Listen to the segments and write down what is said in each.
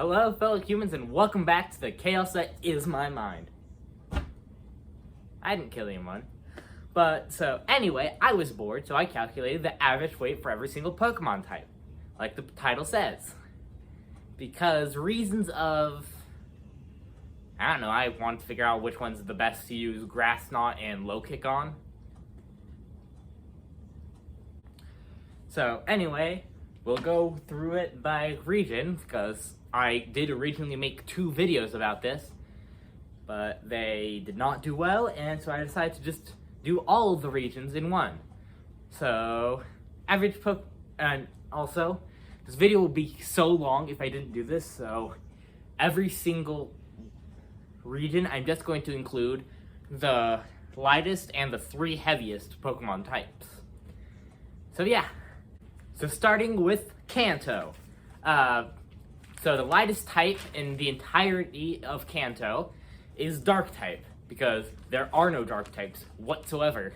Hello, fellow humans, and welcome back to the chaos that is my mind. I didn't kill anyone. But, so, anyway, I was bored, so I calculated the average weight for every single Pokemon type. Like the title says. Because reasons of... I don't know, I wanted to figure out which one's the best to use Grass Knot and Low Kick on. So, anyway, we'll go through it by region, because I did originally make 2 videos about this, but they did not do well, and so I decided to just do all of the regions in one. So, and also, this video would be so long if I didn't do this, so every single region I'm just going to include the lightest and the 3 heaviest Pokemon types. So yeah. So starting with Kanto. So the lightest type in the entirety of Kanto is Dark type, because there are no Dark types whatsoever.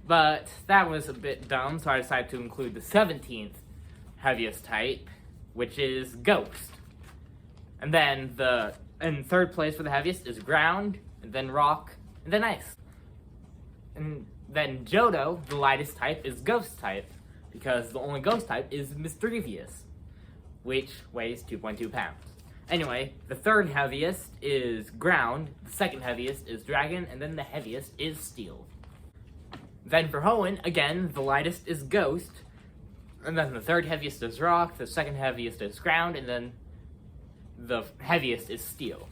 But that was a bit dumb, so I decided to include the 17th heaviest type, which is Ghost. And then in third place for the heaviest is Ground, and then Rock, and then Ice. And then Johto, the lightest type, is Ghost type, because the only Ghost type is Mischievous, which weighs 2.2 pounds. Anyway, the third heaviest is Ground, the second heaviest is Dragon, and then the heaviest is Steel. Then for Hoenn, again, the lightest is Ghost, and then the third heaviest is Rock, the second heaviest is Ground, and then the heaviest is Steel.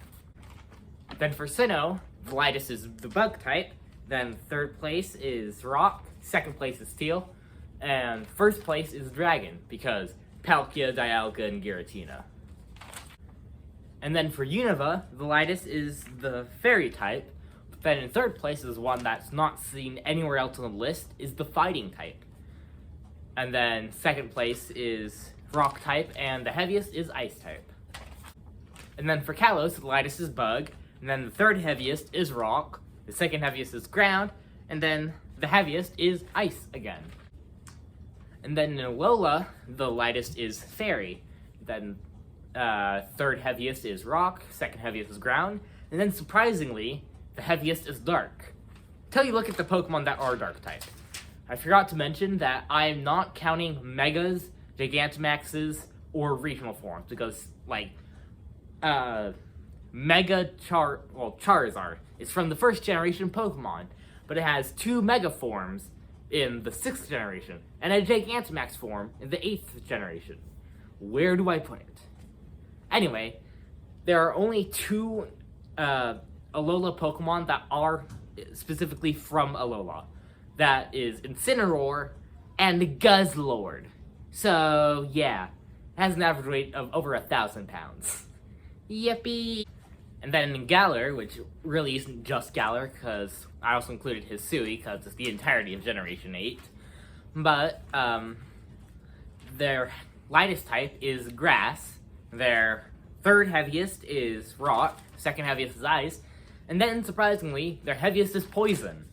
Then for Sinnoh, the lightest is the Bug type, then third place is Rock, second place is Steel, and first place is Dragon, because Palkia, Dialga, and Giratina. And then for Unova, the lightest is the Fairy type, but then in third place is one that's not seen anywhere else on the list, is the Fighting type. And then second place is Rock type, and the heaviest is Ice type. And then for Kalos, the lightest is Bug, and then the third heaviest is Rock, the second heaviest is Ground, and then the heaviest is Ice again. And then in Alola, the lightest is Fairy, then third heaviest is Rock, second heaviest is Ground, and then surprisingly, the heaviest is Dark. Until you look at the Pokemon that are Dark type. I forgot to mention that I am not counting Megas, Gigantamaxes, or regional forms, because, like, Charizard is from the first generation Pokemon, but it has 2 Mega forms in the 6th generation, and a Gigantamax form in the 8th generation. Where do I put it? Anyway, there are only 2 Alola Pokemon that are specifically from Alola. That is Incineroar and Guzzlord. So, yeah, it has an average weight of over 1,000 pounds. Yippee! And then in Galar, which really isn't just Galar, because I also included Hisui, because it's the entirety of Generation 8. But, their lightest type is Grass, their third heaviest is Rock, second heaviest is Ice, and then, surprisingly, their heaviest is Poison.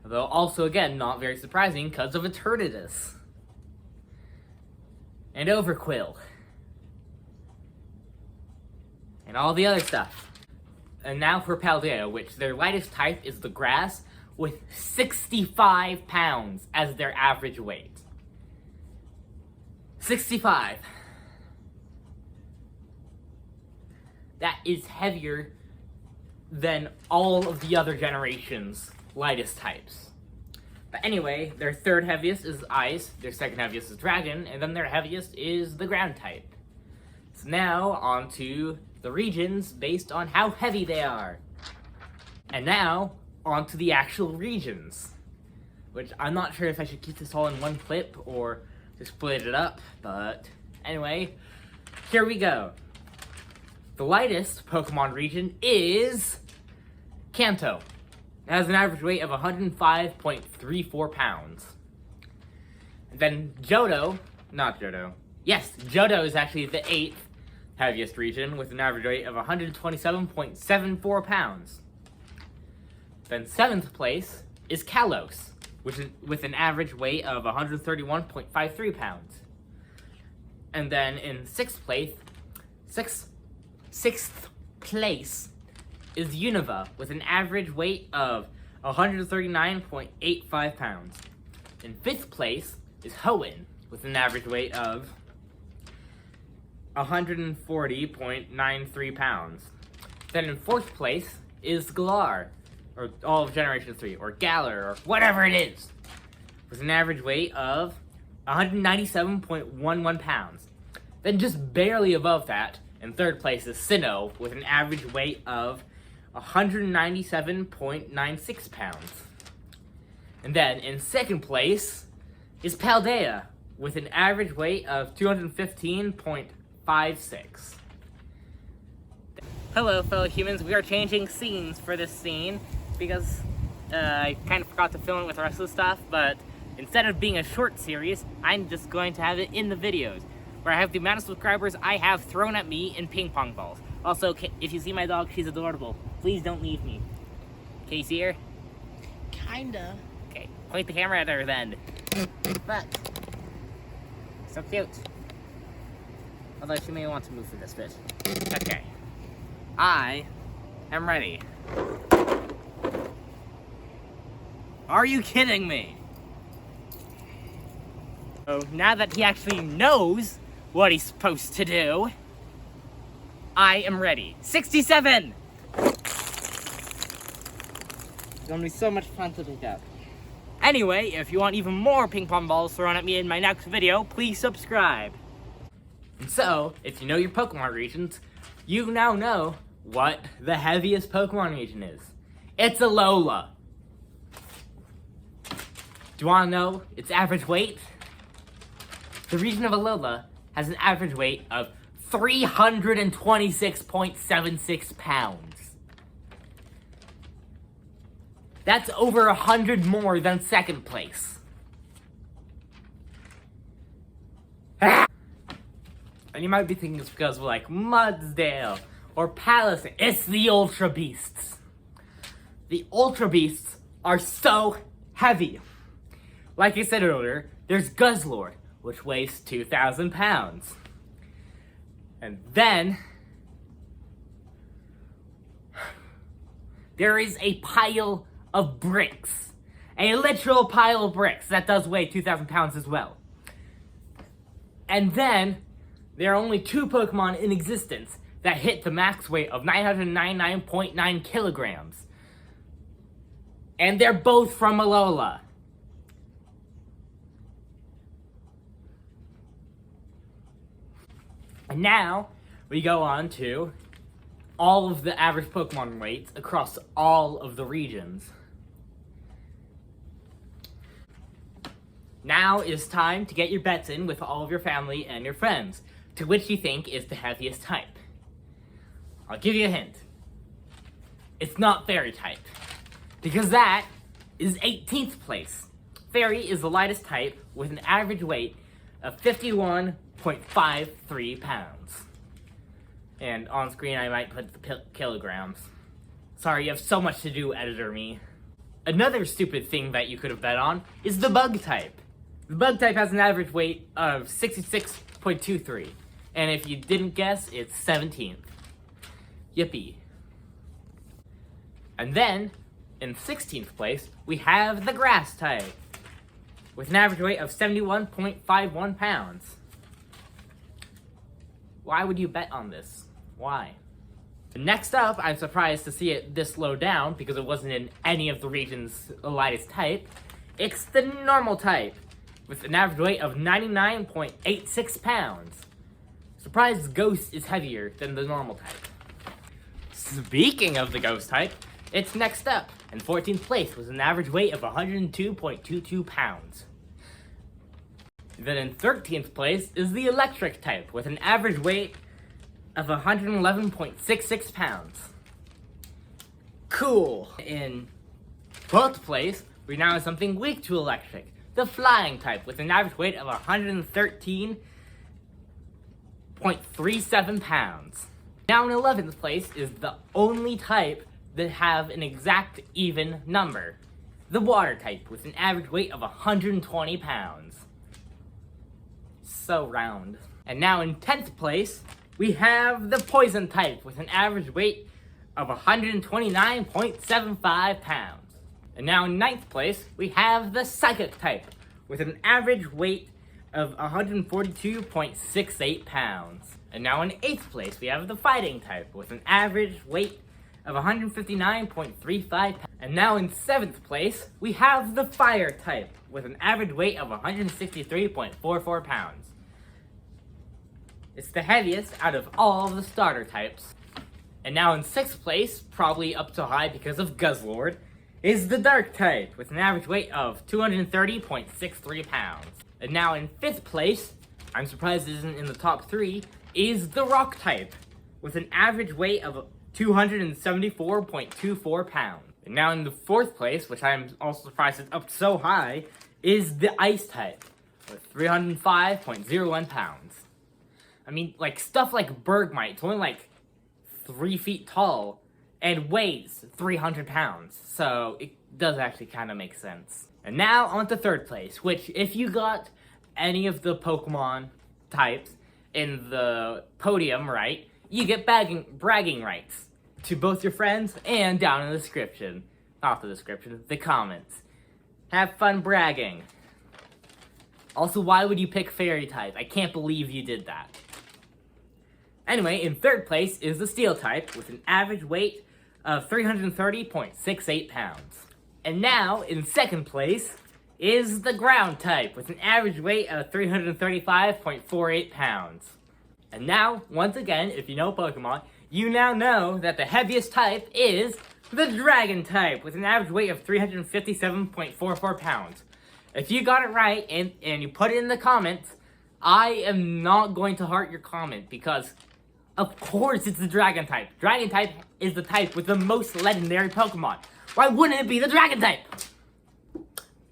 Though also, again, not very surprising, because of Eternatus. And Overquill. And all the other stuff. And now for Paldea, which their lightest type is the Grass, with 65 pounds as their average weight. 65. That is heavier than all of the other generations' lightest types. But anyway, their third heaviest is Ice, their second heaviest is Dragon, and then their heaviest is the Ground type. So now, on to the regions based on how heavy they are. And now, on to the actual regions. Which I'm not sure if I should keep this all in one clip or just split it up, but anyway, here we go. The lightest Pokemon region is Kanto. It has an average weight of 105.34 pounds. And then Johto is actually the 8th heaviest region with an average weight of 127.74 pounds. Then 7th place is Kalos, which is with an average weight of 131.53 pounds. And then in 6th place Sixth place is Unova with an average weight of 139.85 pounds. In 5th place is Hoenn with an average weight of 140.93 pounds. Then in 4th place is Galar, or all of Generation 3, or Galar, or whatever it is, with an average weight of 197.11 pounds. Then just barely above that, in 3rd place is Sinnoh with an average weight of 197.96 pounds. And then in 2nd place is Paldea with an average weight of 215.56. Hello, fellow humans. We are changing scenes for this scene because I kind of forgot to film it with the rest of the stuff, but instead of being a short series, I'm just going to have it in the videos, where I have the amount of subscribers I have thrown at me in ping pong balls. Also, if you see my dog, she's adorable. Please don't leave me. Can you see her? Kinda. Okay, point the camera at her then. But, so cute. Although she may want to move for this bit. Okay. I am ready. Are you kidding me? So now that he actually knows what he's supposed to do, I am ready. 67! It's gonna be so much fun to pick up. Anyway, if you want even more ping pong balls thrown at me in my next video, please subscribe. And so, if you know your Pokemon regions, you now know what the heaviest Pokemon region is. It's Alola. Do you want to know its average weight? The region of Alola has an average weight of 326.76 pounds. That's over 100 more than 2nd place. And you might be thinking it's because we're like Mudsdale or Palisade. It's the Ultra Beasts. The Ultra Beasts are so heavy. Like I said earlier, there's Guzzlord, which weighs 2,000 pounds. And then there is a pile of bricks. A literal pile of bricks that does weigh 2,000 pounds as well. And then there are only 2 Pokemon in existence that hit the max weight of 999.9 kilograms. And they're both from Alola. And now, we go on to all of the average Pokemon weights across all of the regions. Now is time to get your bets in with all of your family and your friends, to which you think is the heaviest type. I'll give you a hint. It's not Fairy type, because that is 18th place. Fairy is the lightest type with an average weight of 51.53 pounds. And on screen I might put the kilograms. Sorry, you have so much to do, editor me. Another stupid thing that you could have bet on is the bug type. The bug type has an average weight of 66.23. And if you didn't guess, it's 17th. Yippee. And then, in 16th place, we have the grass type, with an average weight of 71.51 pounds. Why would you bet on this? Why? Next up, I'm surprised to see it this low down, because it wasn't in any of the region's lightest type. It's the normal type, with an average weight of 99.86 pounds. Surprised Ghost is heavier than the normal type. Speaking of the Ghost type, it's next up, in 14th place with an average weight of 102.22 pounds. Then in 13th place is the Electric type, with an average weight of 111.66 pounds. Cool! In 12th place, we now have something weak to Electric, the Flying type, with an average weight of 113.37 pounds. Now in 11th place is the only type that have an exact even number, the Water type, with an average weight of 120 pounds. So round. And now in 10th place we have the poison type with an average weight of 129.75 pounds. And now in 9th place, we have the psychic type with an average weight of 142.68 pounds. And now in 8th place, we have the fighting type with an average weight of 159.35 pounds. And now in 7th place, we have the fire type with an average weight of 163.44 pounds. It's the heaviest out of all the starter types. And now in 6th place, probably up so high because of Guzzlord, is the dark type with an average weight of 230.63 pounds. And now in 5th place, I'm surprised it isn't in the top 3, is the rock type with an average weight of 274.24 pounds. And now in the 4th place, which I'm also surprised it's up so high, is the ice type with 305.01 pounds. I mean, like, stuff like Bergmite, it's only like 3 feet tall and weighs 300 pounds. So it does actually kind of make sense. And now on to 3rd place, which if you got any of the Pokemon types in the podium right, you get bragging rights to both your friends and down in the description. Not the description, the comments. Have fun bragging. Also, why would you pick Fairy type? I can't believe you did that. Anyway, in 3rd place is the Steel type with an average weight of 330.68 pounds. And now, in 2nd place, is the Ground type with an average weight of 335.48 pounds. And now, once again, if you know Pokemon, you now know that the heaviest type is the Dragon type with an average weight of 357.44 pounds. If you got it right and you put it in the comments, I am not going to heart your comment because, of course, it's the Dragon type. Dragon type is the type with the most legendary Pokemon. Why wouldn't it be the Dragon type?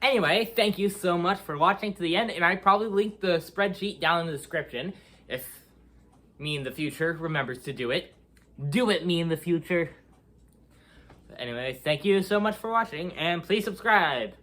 Anyway, thank you so much for watching to the end, and I probably linked the spreadsheet down in the description. If me in the future remembers to do it. Do it, me in the future. Anyway, thank you so much for watching, and please subscribe.